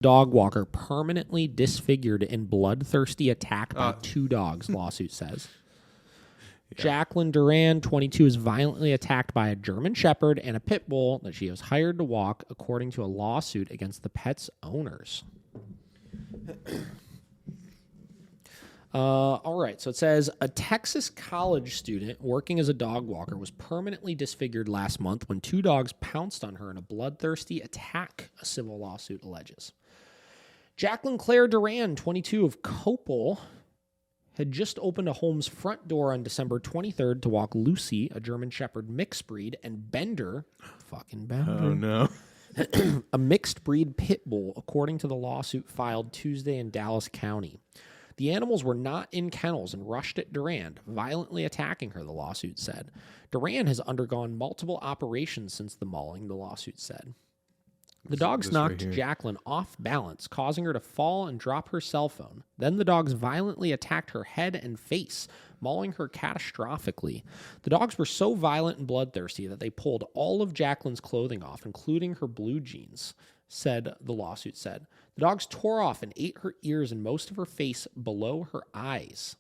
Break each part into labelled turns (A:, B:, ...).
A: dog walker permanently disfigured in bloodthirsty attack by two dogs, lawsuit says. Yeah. Jacqueline Duran, 22, is violently attacked by a German Shepherd and a pit bull that she was hired to walk, according to a lawsuit against the pet's owners. All right, so it says a Texas college student working as a dog walker was permanently disfigured last month when two dogs pounced on her in a bloodthirsty attack, a civil lawsuit alleges. Jacqueline Claire Duran, 22, of Copel, had just opened a home's front door on December 23rd to walk Lucy, a German Shepherd mixed breed, and Bender,
B: oh no,
A: a mixed breed pit bull, according to the lawsuit filed Tuesday in Dallas County. The animals were not in kennels and rushed at Duran, violently attacking her, the lawsuit said. Duran has undergone multiple operations since the mauling, the lawsuit said. The dogs knocked Jacqueline off balance, causing her to fall and drop her cell phone. Then the dogs violently attacked her head and face, mauling her catastrophically. The dogs were so violent and bloodthirsty that they pulled all of Jacqueline's clothing off, including her blue jeans, said the lawsuit said. The dogs tore off and ate her ears and most of her face below her eyes.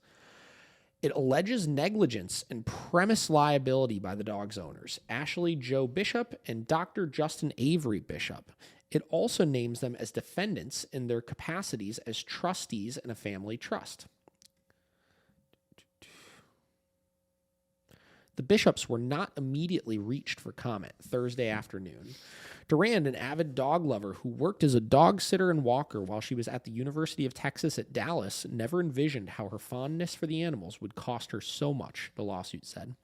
A: It alleges negligence and premise liability by the dog's owners, Ashley Joe Bishop and Dr. Justin Avery Bishop. It also names them as defendants in their capacities as trustees in a family trust. The Bishops were not immediately reached for comment Thursday afternoon. Duran, an avid dog lover who worked as a dog sitter and walker while she was at the University of Texas at Dallas, never envisioned how her fondness for the animals would cost her so much, the lawsuit said.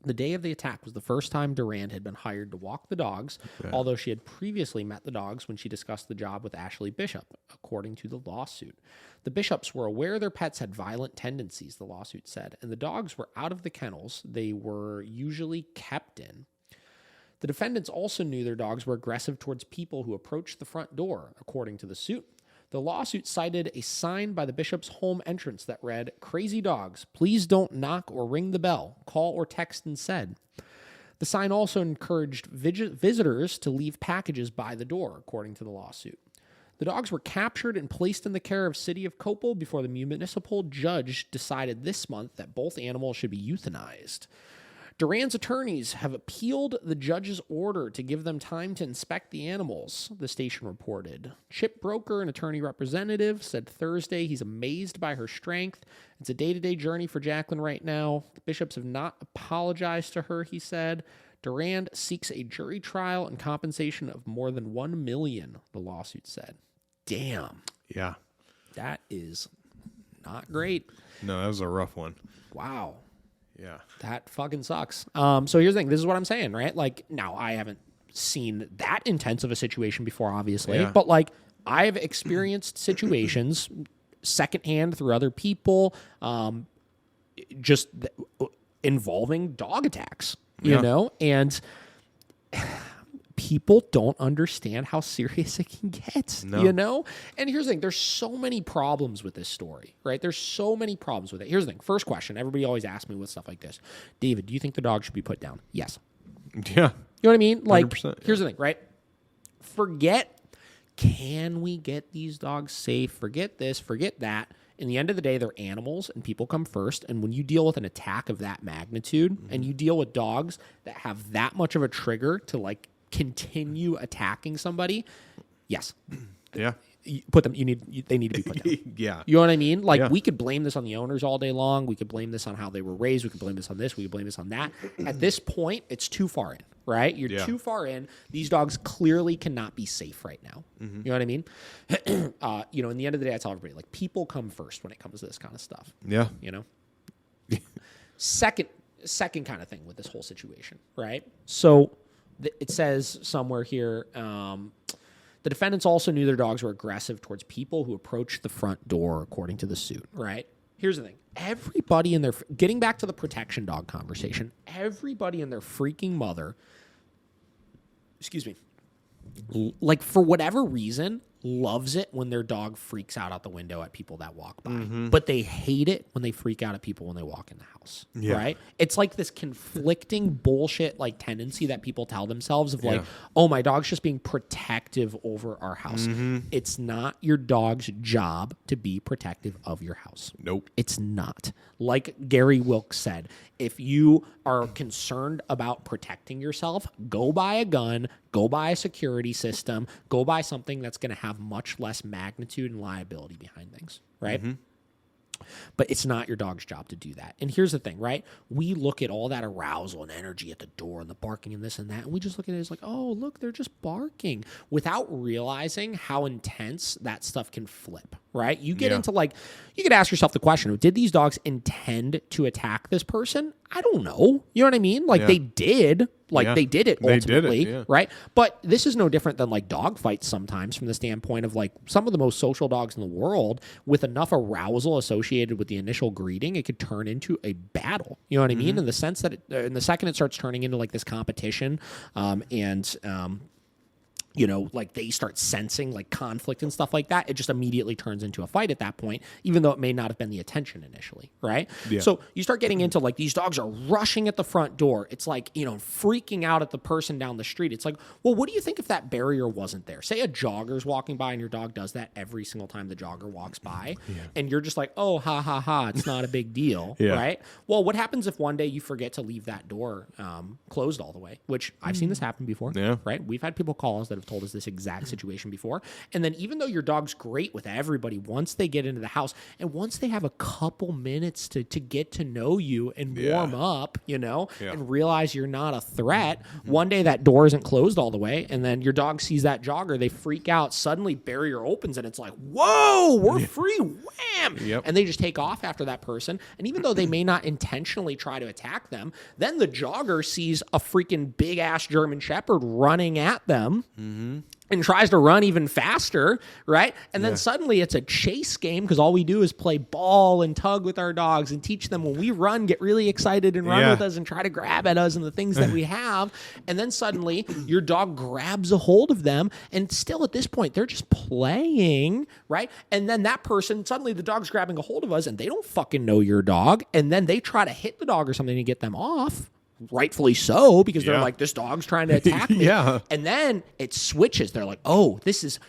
A: The day of the attack was the first time Duran had been hired to walk the dogs, although she had previously met the dogs when she discussed the job with Ashley Bishop, according to the lawsuit. The Bishops were aware their pets had violent tendencies, the lawsuit said, and the dogs were out of the kennels they were usually kept in. The defendants also knew their dogs were aggressive towards people who approached the front door, according to the suit. The lawsuit cited a sign by the Bishop's home entrance that read, "Crazy dogs, please don't knock or ring the bell. Call or text instead." The sign also encouraged visitors to leave packages by the door, according to the lawsuit. The dogs were captured and placed in the care of City of Copel before the municipal judge decided this month that both animals should be euthanized. Duran's attorneys have appealed the judge's order to give them time to inspect the animals, the station reported. Chip Broker, an attorney representative, said Thursday he's amazed by her strength. It's a day-to-day journey for Jacqueline right now. The Bishops have not apologized to her, he said. Duran seeks a jury trial and compensation of more than $1 million, the lawsuit said. Damn.
B: Yeah.
A: That is not great.
B: No, that was a rough one.
A: Wow.
B: Yeah.
A: That fucking sucks. So here's the thing. This is what I'm saying, right? Like, now I haven't seen that intense of a situation before, obviously. But, like, I've experienced situations secondhand through other people just involving dog attacks, you know? And people don't understand how serious it can get, you know? And here's the thing. There's so many problems with this story, right? There's so many problems with it. Here's the thing. First question. Everybody always asks me with stuff like this. David, do you think the dog should be put down? Yes.
B: Yeah.
A: You know what I mean? Like, here's
B: the
A: thing, right? Forget, can we get these dogs safe? Forget this, forget that. In the end of the day, they're animals and people come first. And when you deal with an attack of that magnitude and you deal with dogs that have that much of a trigger to, like, continue attacking somebody, yes.
B: Yeah.
A: They need to be put down.
B: Yeah.
A: You know what I mean? Like, we could blame this on the owners all day long. We could blame this on how they were raised. We could blame this on this. We could blame this on that. At this point, it's too far in, right? You're too far in. These dogs clearly cannot be safe right now. You know what I mean? You know, in the end of the day, I tell everybody, like, people come first when it comes to this kind of stuff.
B: Yeah.
A: You know? Second kind of thing with this whole situation, right? So it says somewhere here, the defendants also knew their dogs were aggressive towards people who approached the front door, according to the suit, right? Here's the thing. Everybody in their, getting back to the protection dog conversation, everybody and their freaking mother, like, for whatever reason, loves it when their dog freaks out the window at people that walk by, but they hate it when they freak out at people when they walk in the house, right? It's like this conflicting bullshit like tendency that people tell themselves of like, oh, my dog's just being protective over our house. It's not your dog's job to be protective of your house.
B: Nope.
A: It's not. Like Gary Wilkes said, if you are concerned about protecting yourself, go buy a gun, go buy a security system, go buy something that's going to have much less magnitude and liability behind things, right? But it's not your dog's job to do that. And here's the thing, right? We look at all that arousal and energy at the door and the barking and this and that, and we just look at it as like, oh, look, they're just barking, without realizing how intense that stuff can flip, right? You get into like, you could ask yourself the question, did these dogs intend to attack this person? I don't know. You know what I mean? Like they did. Like they did it ultimately, right? But this is no different than like dog fights sometimes, from the standpoint of like some of the most social dogs in the world, with enough arousal associated with the initial greeting, it could turn into a battle. You know what I mean? In the sense that in the second it starts turning into like this competition, you know, like they start sensing like conflict and stuff like that, it just immediately turns into a fight at that point, even though it may not have been the intention initially, right? Yeah. So you start getting into like these dogs are rushing at the front door. It's like, you know, freaking out at the person down the street. It's like, well, what do you think if that barrier wasn't there? Say a jogger's walking by and your dog does that every single time the jogger walks by, and you're just like, oh, ha, ha, ha, it's not a big deal, right? Well, what happens if one day you forget to leave that door closed all the way, which I've seen this happen before, right? We've had people call us that have told us this exact situation before. And then even though your dog's great with everybody, once they get into the house and once they have a couple minutes to get to know you and warm up, you know, and realize you're not a threat, one day that door isn't closed all the way, and then your dog sees that jogger, they freak out, suddenly barrier opens and it's like, whoa, we're free, wham! And they just take off after that person. And even though they may not intentionally try to attack them, then the jogger sees a freaking big ass German Shepherd running at them and tries to run even faster, right? And then suddenly it's a chase game, because all we do is play ball and tug with our dogs and teach them when we run, get really excited and run with us and try to grab at us and the things that we have. And then suddenly your dog grabs a hold of them, and still at this point, they're just playing, right? And then that person, suddenly the dog's grabbing a hold of us and they don't fucking know your dog. And then they try to hit the dog or something to get them off. Rightfully so, because they're like, this dog's trying to attack me. And then it switches. They're like, oh,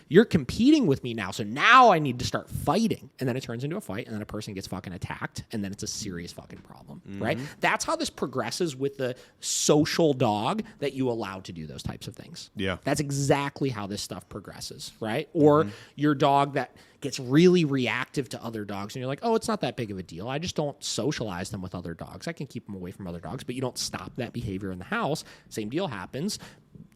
A: you're competing with me now. So now I need to start fighting. And then it turns into a fight, and then a person gets fucking attacked, and then it's a serious fucking problem, right? That's how this progresses with the social dog that you allow to do those types of things. That's exactly how this stuff progresses, right? Or your dog that gets really reactive to other dogs, and you're like, oh, it's not that big of a deal. I just don't socialize them with other dogs. I can keep them away from other dogs, but you don't stop that behavior in the house. Same deal happens.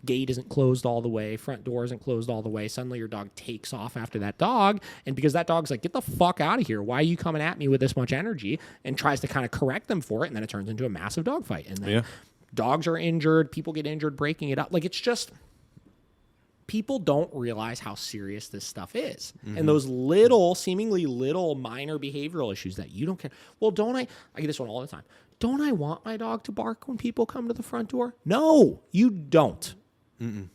A: Gate isn't closed all the way. Front door isn't closed all the way. Suddenly your dog takes off after that dog, and because that dog's like, get the fuck out of here. Why are you coming at me with this much energy? And tries to kind of correct them for it, and then it turns into a massive dog fight. And then dogs are injured. People get injured breaking it up. Like, it's just... people don't realize how serious this stuff is. And those seemingly little minor behavioral issues that you don't care. Well, I get this one all the time. Don't I want my dog to bark when people come to the front door? No, you don't.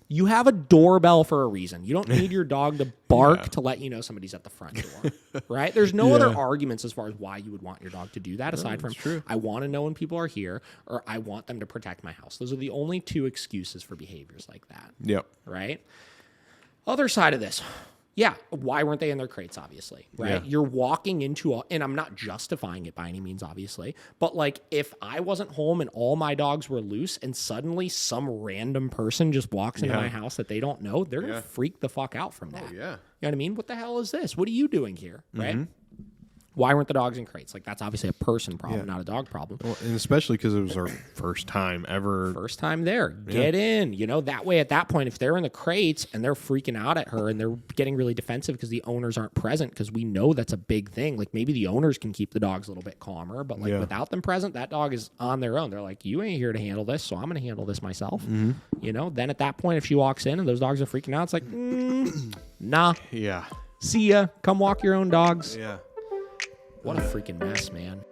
A: You have a doorbell for a reason. You don't need your dog to bark to let you know somebody's at the front door, right? There's no other arguments as far as why you would want your dog to do that, aside from, I want to know when people are here, or I want them to protect my house. Those are the only two excuses for behaviors like that. Right? Other side of this. Why weren't they in their crates, obviously, right? You're walking into and I'm not justifying it by any means, obviously, but like, if I wasn't home and all my dogs were loose and suddenly some random person just walks into my house that they don't know, they're going to freak the fuck out from that. You know what I mean? What the hell is this? What are you doing here, right? Why weren't the dogs in crates? Like, that's obviously a person problem, not a dog problem.
B: Well, and especially because it was our first time ever.
A: First time there. Get in. You know, that way at that point, if they're in the crates and they're freaking out at her and they're getting really defensive because the owners aren't present, because we know that's a big thing. Like, maybe the owners can keep the dogs a little bit calmer, but like without them present, that dog is on their own. They're like, you ain't here to handle this, so I'm going to handle this myself. You know, then at that point, if she walks in and those dogs are freaking out, it's like, nah. See ya. Come walk your own dogs. What a freaking mess, man.